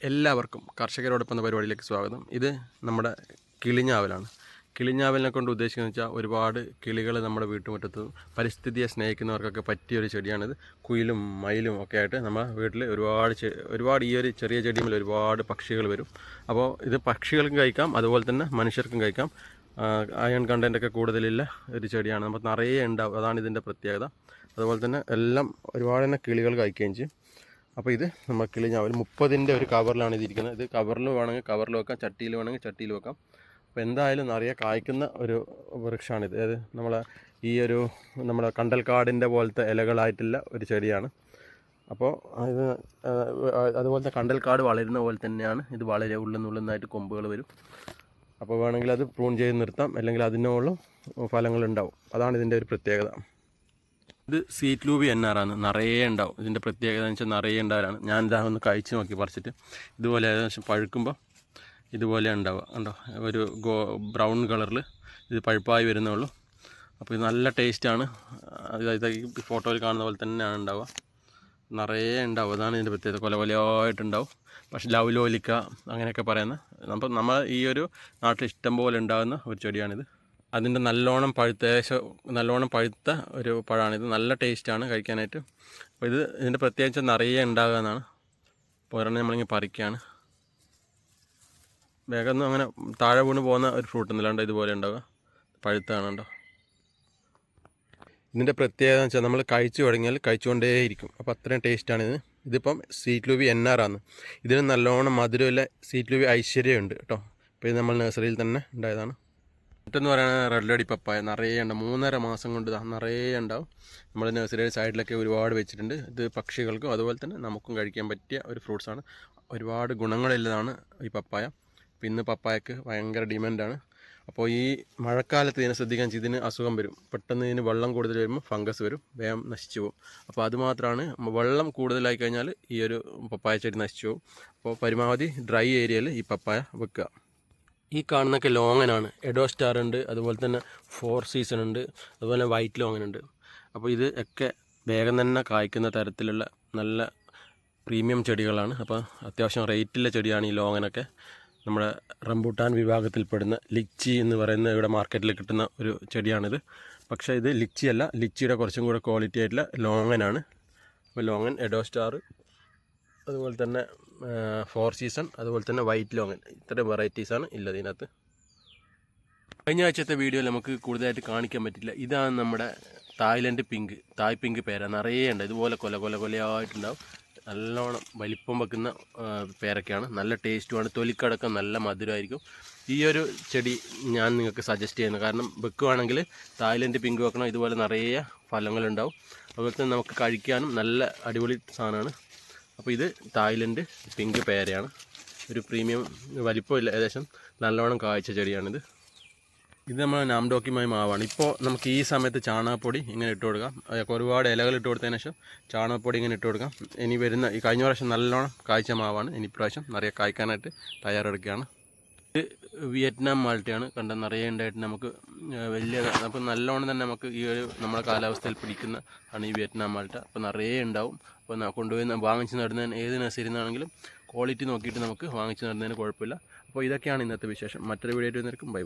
എല്ലാവർക്കും കർഷകരോടൊപ്പം എന്ന പരിപാടിയിലേക്ക് സ്വാഗതം. ഇത് നമ്മുടെ കിളിഞ്ഞാവലാണ്. കിളിഞ്ഞാവലിനെ കൊണ്ട് ഉദ്ദേശിക്കുന്നത് വെച്ചാൽ ഒരുപാട് കിളികൾ നമ്മുടെ വീട്ടുമുറ്റത്ത് പരിസ്ഥിതിയെ സ്നേഹിക്കുന്നവർക്കൊക്കെ പറ്റിയൊരു ചെടിയാണിത്. കുയിലും മയിലും ഒക്കെ ആയിട്ട് നമ്മുടെ വീട്ടിൽ ഒരുപാട് ഈ ഒരു ചെറിയ ചെടിയിൽ ഒരുപാട് പക്ഷികൾ വരും. അപ്പോൾ ഇത് പക്ഷികൾക്കും കഴിക്കാം, അതുപോലെ തന്നെ മനുഷ്യർക്കും കഴിക്കാം. അയൺ കണ്ടൻറ്റൊക്കെ കൂടുതലുള്ള ഒരു ചെടിയാണ്. നമുക്ക് നിറയെ ഉണ്ടാവും, അതാണ് ഇതിൻ്റെ പ്രത്യേകത. അതുപോലെ തന്നെ എല്ലാം ഒരുപാട് തന്നെ കിളികൾ കഴിക്കുകയും ചെയ്യും. അപ്പോൾ ഇത് നമ്മൾ കിളിഞ്ഞാവൽ 30ൻ്റെ ഒരു കവറിലാണ് ഇതിരിക്കുന്നത്. ഇത് കവറിൽ വേണമെങ്കിൽ കവറിൽ വെക്കാം, ചട്ടിയിൽ വേണമെങ്കിൽ ചട്ടിയിൽ വെക്കാം. അപ്പോൾ എന്തായാലും നിറയെ കായ്ക്കുന്ന ഒരു വൃക്ഷമാണിത്. അതായത് നമ്മുടെ കണ്ടൽക്കാടിൻ്റെ പോലത്തെ ഇലകളായിട്ടുള്ള ഒരു ചെടിയാണ്. അപ്പോൾ ഇത് അതുപോലത്തെ കണ്ടൽക്കാട് വളരുന്ന പോലെ തന്നെയാണ് ഇത്. വളരെ ഉള്ളുന്നായിട്ട് കൊമ്പുകൾ വരും. അപ്പോൾ വേണമെങ്കിൽ അത് പ്രൂൺ ചെയ്ത് നിർത്താം, അല്ലെങ്കിൽ അതിനോളം ഫലങ്ങളുണ്ടാവും. അതാണ് ഇതിൻ്റെ ഒരു പ്രത്യേകത. ഇത് സ്വീറ്റ് ലൂബി എന്നാറാണ്, നിറയെ ഉണ്ടാവും. ഇതിൻ്റെ പ്രത്യേകത എന്ന് വെച്ചാൽ നിറയെ ഉണ്ടാവലാണ്. ഞാൻ ഇതാ ഒന്ന് കഴിച്ച് നോക്കി പറിച്ചിട്ട്. ഇതുപോലെ ഏകദേശം പഴുക്കുമ്പോൾ ഇതുപോലെ ഉണ്ടാവുക, ഉണ്ടോ? ഒരു ബ്രൗൺ കളറിൽ ഇത് പഴുപ്പായി വരുന്നുള്ളൂ. അപ്പോൾ ഇത് നല്ല ടേസ്റ്റാണ്. ഇത് ഈ ഫോട്ടോയിൽ കാണുന്ന പോലെ തന്നെയാണ് ഉണ്ടാവുക, നിറയെ ഉണ്ടാവും. അതാണ് ഇതിൻ്റെ പ്രത്യേകത. കൊലകൊലയായിട്ടുണ്ടാവും. പക്ഷേ ലൗലോലിക്ക അങ്ങനെയൊക്കെ പറയുന്ന നമ്മൾ ഈ ഒരു നാട്ടിൽ ഇഷ്ടം പോലെ ഉണ്ടാകുന്ന ഒരു ചെടിയാണിത്. അതിൻ്റെ നല്ലോണം പഴുത്ത ഒരു പഴമാണിത്. നല്ല ടേസ്റ്റാണ് കഴിക്കാനായിട്ട്. അപ്പോൾ ഇതിൻ്റെ പ്രത്യേകിച്ച് നിറയെ ഉണ്ടാകുക എന്നാണ്. അപ്പോൾ ഒരെണ്ണം നമ്മളിങ്ങനെ പറിക്കുകയാണ്. വേഗം അങ്ങനെ താഴെ വീണ് പോകുന്ന ഒരു ഫ്രൂട്ട് ഒന്നുമില്ലാണ്ട് ഇതുപോലെ ഉണ്ടാവുക, പഴുത്താണ് കേട്ടോ. ഇതിൻ്റെ പ്രത്യേകത എന്ന് വെച്ചാൽ നമ്മൾ കഴിച്ചു തുടങ്ങിയാൽ കഴിച്ചുകൊണ്ടേയിരിക്കും. അപ്പോൾ അത്രയും ടേസ്റ്റാണിത്. ഇതിപ്പം സ്വീറ്റ് ലൂബി എന്നാറാണ്. ഇതിന് നല്ലോണം മധുരമില്ല സ്വീറ്റ് ലൂബി ഐശ്വര്യമുണ്ട് കേട്ടോ. അപ്പോൾ ഇത് നമ്മൾ നഴ്സറിയിൽ തന്നെ ഉണ്ടായതാണ്. മറ്റെന്ന് പറയുന്നത് റെഡ് ലേഡി പപ്പായ നിറയെ ഉണ്ടാവും. 3.5 മാസം കൊണ്ട് നിറയെ ഉണ്ടാവും. നമ്മൾ നഴ്സറിയുടെ സൈഡിലൊക്കെ ഒരുപാട് വെച്ചിട്ടുണ്ട്. ഇത് പക്ഷികൾക്കും അതുപോലെ തന്നെ നമുക്കും കഴിക്കാൻ പറ്റിയ ഒരു ഫ്രൂട്ട്സാണ്. ഒരുപാട് ഗുണങ്ങളുള്ളതാണ് ഈ പപ്പായ. അപ്പോൾ ഇന്ന് പപ്പായക്ക് ഭയങ്കര ഡിമാൻഡാണ്. അപ്പോൾ ഈ മഴക്കാലത്ത് ഇതിനെ ശ്രദ്ധിക്കാൻ ഇതിന് അസുഖം വരും. പെട്ടെന്ന് ഇതിന് വെള്ളം കൂടുതൽ വരുമ്പോൾ ഫംഗസ് വരും, വേഗം നശിച്ചു പോകും. അപ്പോൾ അതുമാത്രമാണ്, വെള്ളം കൂടുതലായി കഴിഞ്ഞാൽ ഈ ഒരു പപ്പായ ചെടി നശിച്ചു പോകും. അപ്പോൾ പരമാവധി ഡ്രൈ ഏരിയയിൽ ഈ പപ്പായ വെക്കുക. ഈ കാണുന്നൊക്കെ ലോങ്ങനാണ്. എഡോസ്റ്റാർ ഉണ്ട്, അതുപോലെ തന്നെ 4 സീസൺ ഉണ്ട്, അതുപോലെ വൈറ്റ് ലോങ്ങൻ ഉണ്ട്. അപ്പോൾ ഇത് ഒക്കെ വേഗം തന്നെ കായ്ക്കുന്ന തരത്തിലുള്ള നല്ല പ്രീമിയം ചെടികളാണ്. അപ്പോൾ അത്യാവശ്യം റേറ്റുള്ള ചെടിയാണ് ഈ ലോങ്ങനൊക്കെ. നമ്മുടെ റംബൂട്ടാൻ വിഭാഗത്തിൽപ്പെടുന്ന ലിച്ചി എന്ന് പറയുന്ന ഇവിടെ മാർക്കറ്റിൽ കിട്ടുന്ന ഒരു ചെടിയാണിത്. പക്ഷേ ഇത് ലിച്ചിയല്ല, ലിച്ചിയുടെ കുറച്ചും കൂടെ ക്വാളിറ്റി ആയിട്ടുള്ള ലോങ്ങനാണ്. അപ്പോൾ ലോങ്ങൻ, എഡോസ്റ്റാർ, അതുപോലെ തന്നെ 4 സീസൺ, അതുപോലെ തന്നെ വൈറ്റ് ലോങ്ങൻ, ഇത്രയും വെറൈറ്റീസാണ് ഉള്ളത് ഇതിനകത്ത്. കഴിഞ്ഞ ആഴ്ചത്തെ വീഡിയോയിൽ നമുക്ക് കൂടുതലായിട്ട് കാണിക്കാൻ പറ്റില്ല. ഇതാണ് നമ്മുടെ തായ് പിങ്ക് പേര. നിറയെ ഉണ്ട്, ഇതുപോലെ കൊലയായിട്ടുണ്ടാവും. നല്ലോണം വലിപ്പം വെക്കുന്ന പേരൊക്കെയാണ്. നല്ല ടേസ്റ്റുമാണ്, തൊലിക്കടക്കം നല്ല മധുരമായിരിക്കും. ഈ ഒരു ചെടി ഞാൻ നിങ്ങൾക്ക് സജസ്റ്റ് ചെയ്യുന്നത്, കാരണം വെക്കുകയാണെങ്കിൽ തായ്ലൻഡ് പിങ്ക് വെക്കണം. ഇതുപോലെ നിറയെ ഫലങ്ങളുണ്ടാവും. അതുപോലെ തന്നെ നമുക്ക് കഴിക്കാനും നല്ല അടിപൊളി സാധനമാണ്. അപ്പോൾ ഇത് തായ്ലൻഡ് പിങ്ക് പേരയാണ്. ഒരു പ്രീമിയം വലിപ്പമില്ല, ഏകദേശം നല്ലോണം കായ്ച്ച ചെടിയാണിത്. ഇത് നമ്മൾ നാംഡോക്കിമായ മാവാണ്. ഇപ്പോൾ നമുക്ക് ഈ സമയത്ത് ചാണകപ്പൊടി ഇങ്ങനെ ഇട്ട് കൊടുക്കാം. ഒരുപാട് ഇലകൾ ഇട്ട് കൊടുത്തതിന് ശേഷം ചാണകപ്പൊടി ഇങ്ങനെ ഇട്ട് കൊടുക്കാം. ഇനി വരുന്ന ഈ കഴിഞ്ഞ പ്രാവശ്യം നല്ലോണം കായ്ച്ച മാവാണ്. ഇനി പ്രാവശ്യം നിറയെ കായ്ക്കാനായിട്ട് തയ്യാറെടുക്കുകയാണ്. ഇത് വിയറ്റ്നാം മാൾട്ടയാണ്. കണ്ട നിറയെ ഉണ്ടായിട്ട് നമുക്ക് അപ്പോൾ നല്ലോണം തന്നെ നമുക്ക് ഈ ഒരു നമ്മുടെ കാലാവസ്ഥയിൽ പിടിക്കുന്ന ആണ് ഈ വിയറ്റ്നാം മാൾട്ട. അപ്പോൾ നിറയെ ഉണ്ടാവും. അപ്പോൾ കൊണ്ടുപോയി വാങ്ങിച്ച് നടുന്നതിന് ഏത് നഴ്സറിയിൽ നിന്നാണെങ്കിലും ക്വാളിറ്റി നോക്കിയിട്ട് നമുക്ക് വാങ്ങിച്ച് നടുന്നതിന് കുഴപ്പമില്ല. അപ്പോൾ ഇതൊക്കെയാണ് ഇന്നത്തെ വിശേഷം. മറ്റൊരു വീഡിയോ ആയിട്ട് വരുന്നവർക്കും ബൈ.